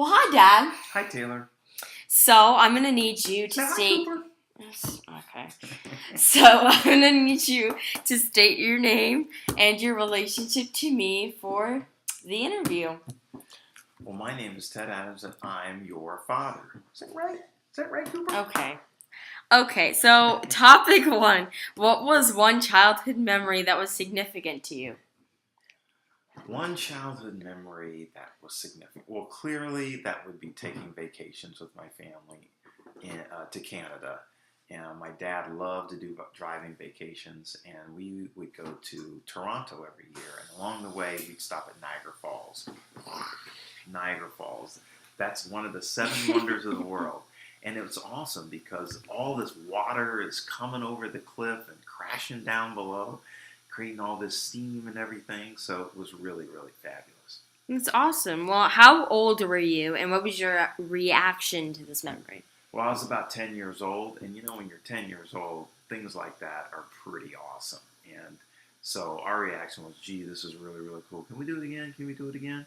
Well, hi, Dad. Hi, Taylor. So I'm gonna need you to Say hi, state. Cooper. Okay. So I'm gonna need you to state your name and your relationship to me for the interview. Well, my name is Ted Adams, and I'm your father. Is that right? Is that right, Cooper? Okay. Okay. So topic one: what was one childhood memory that was significant to you? One childhood memory that was significant. Well, clearly that would be taking vacations with my family to Canada. And my dad loved to do driving vacations, and we would go to Toronto every year. And along the way, we'd stop at Niagara Falls. Niagara Falls. That's one of the seven wonders of the world. And it was awesome because all this water is coming over the cliff and crashing down below, creating all this steam and everything. So it was really, really fabulous. That's awesome. Well, how old were you, and what was your reaction to this memory? Well, I was about 10 years old, and when you're 10 years old, things like that are pretty awesome. And so our reaction was, gee, this is really, really cool. Can we do it again? Can we do it again?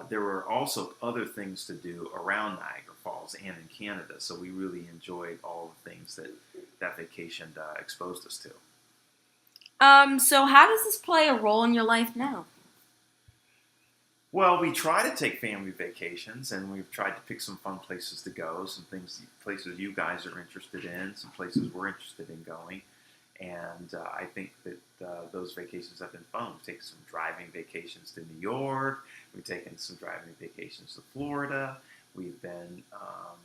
There were also other things to do around Niagara Falls and in Canada, so we really enjoyed all the things that that vacation exposed us to. So how does this play a role in your life now? Well, we try to take family vacations, and we've tried to pick some fun places to go, some places you guys are interested in, some places we're interested in going. And I think that those vacations have been fun. We've taken some driving vacations to New York. We've taken some driving vacations to Florida. We've been um,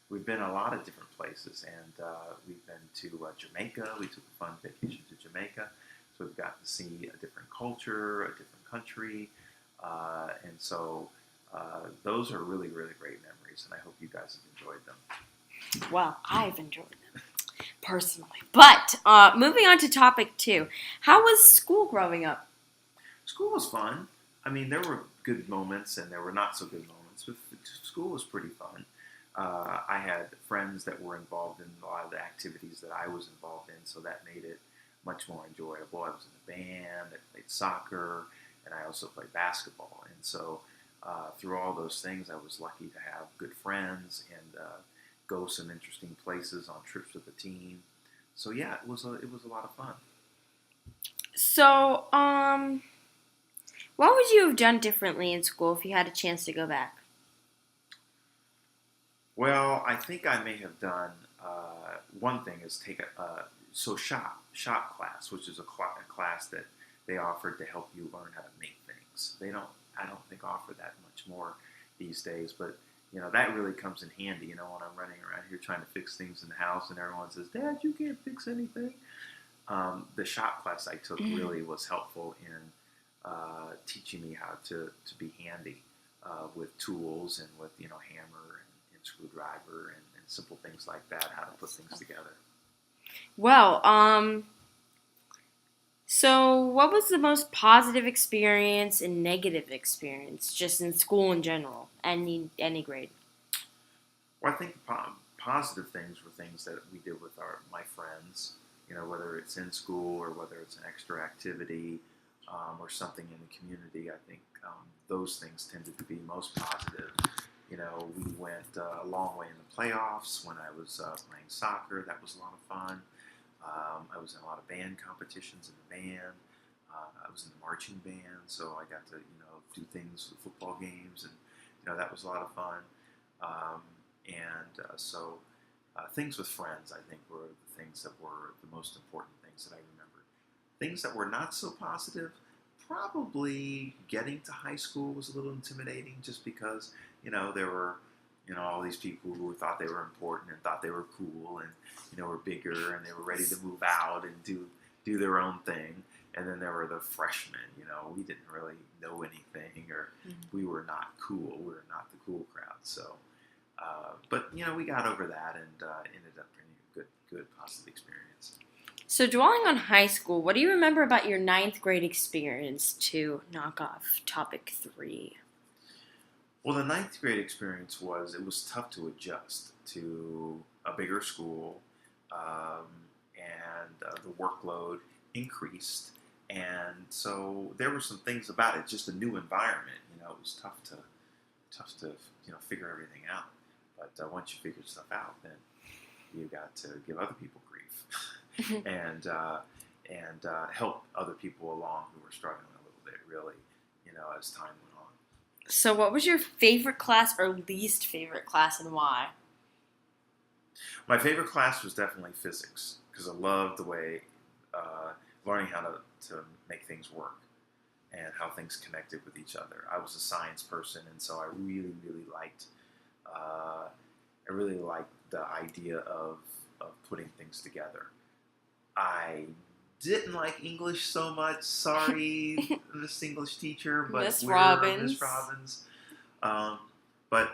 we've been a lot of different places, and we've been to Jamaica. We took a fun vacation to Jamaica, so we've got to see a different culture, a different country, and so those are really, really great memories. And I hope you guys have enjoyed them. Well, I've enjoyed them personally. But moving on to topic two, how was school growing up? School was fun. I mean, there were good moments and there were not so good moments, but school was pretty fun. I had friends that were involved in a lot of the activities that I was involved in, so that made it much more enjoyable. I was in a band, I played soccer, and I also played basketball. And so, through all those things, I was lucky to have good friends and go some interesting places on trips with the team. So yeah, it was a lot of fun. So, what would you have done differently in school if you had a chance to go back? Well, I think I may have done one thing is take a shop class, which is a class that they offered to help you learn how to make things. They don't I don't think offer that much more these days, but that really comes in handy. When I'm running around here trying to fix things in the house, and everyone says, "Dad, you can't fix anything." The shop class I took really was helpful in teaching me how to be handy with tools and with hammer and screwdriver and simple things like that, how to put things together. Well, so what was the most positive experience and negative experience just in school in general? Any grade? Well, I think positive things were things that we did with my friends. Whether it's in school or whether it's an extra activity or something in the community. I think those things tended to be most positive. We went a long way in the playoffs when I was playing soccer. That was a lot of fun. I was in a lot of band competitions in the band. I was in the marching band, so I got to do things with football games, and that was a lot of fun. And things with friends, I think, were the things that were the most important things that I remembered. Things that were not so positive, probably getting to high school was a little intimidating, just because there were all these people who thought they were important and thought they were cool and were bigger and they were ready to move out and do their own thing. And then there were the freshmen. We didn't really know anything, or we were not cool. We were not the cool crowd. So, but we got over that and ended up being a good positive experience. So, dwelling on high school, what do you remember about your ninth grade experience to knock off topic three? Well, the ninth grade experience it was tough to adjust to a bigger school, um, and the workload increased, and so there were some things about it, just a new environment. It was tough tough to figure everything out. But once you figure stuff out, then you got to give other people grief and help other people along who were struggling a little bit, really, as time went on. So, what was your favorite class or least favorite class, and why? My favorite class was definitely physics because I loved the way learning how to make things work and how things connected with each other. I was a science person, and so I really liked the idea of putting things together. I didn't like English so much. Sorry, Miss English teacher, but Miss we're Robbins. Miss Robbins. But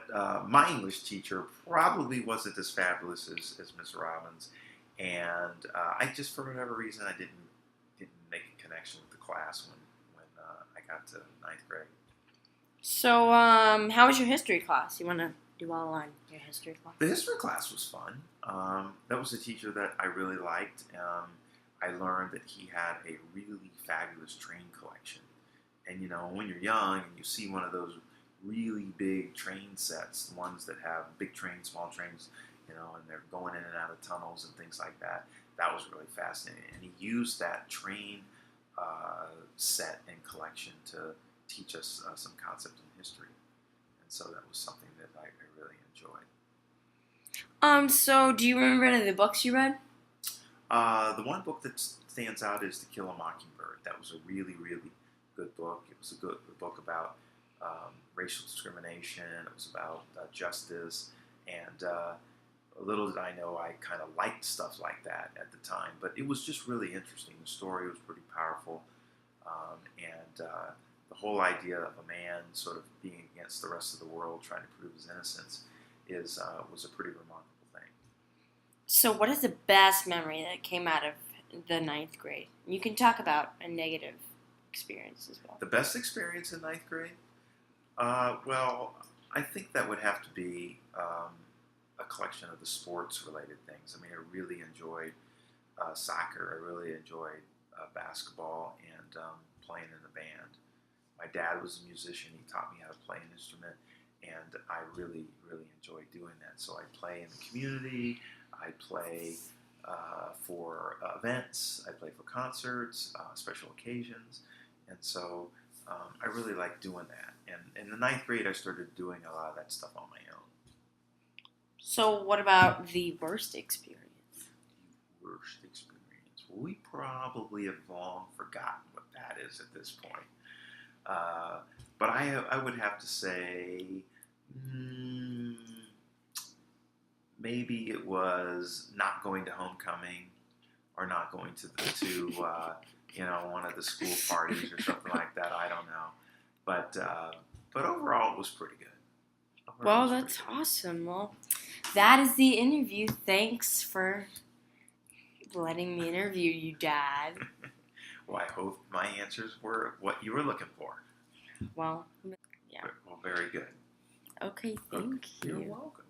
my English teacher probably wasn't as fabulous as Miss Robbins, and I just, for whatever reason, I didn't make a connection with the class when I got to ninth grade. So, how was your history class? You want to do all on your history class? The history class was fun. That was a teacher that I really liked. I learned that he had a really fabulous train collection. And when you're young and you see one of those really big train sets, the ones that have big trains, small trains, and they're going in and out of tunnels and things like that, that was really fascinating. And he used that train set and collection to teach us some concepts in history. And so that was something that I really enjoyed. So do you remember any of the books you read? The one book that stands out is To Kill a Mockingbird. That was a really, really good book. It was a good book about racial discrimination. It was about justice. And little did I know I kind of liked stuff like that at the time. But it was just really interesting. The story was pretty powerful. And the whole idea of a man sort of being against the rest of the world, trying to prove his innocence, was a pretty remarkable thing. So what is the best memory that came out of the ninth grade? You can talk about a negative experience as well. The best experience in ninth grade? Well, I think that would have to be a collection of the sports-related things. I mean, I really enjoyed soccer. I really enjoyed basketball and playing in the band. My dad was a musician. He taught me how to play an instrument, and I really, really enjoyed doing that. So I play in the community. I play for events. I play for concerts, special occasions, and so I really like doing that. And in the ninth grade, I started doing a lot of that stuff on my own. So what about the worst experience? The worst experience. Well, we probably have long forgotten what that is at this point. But I would have to say maybe it was not going to homecoming or not going to one of the school parties or something like that. I don't know, but overall it was pretty good. Well, that's awesome. Well, that is the interview. Thanks for letting me interview you, Dad. Well, I hope my answers were what you were looking for. Well, yeah. Well, very good. Okay, thank you. You're welcome.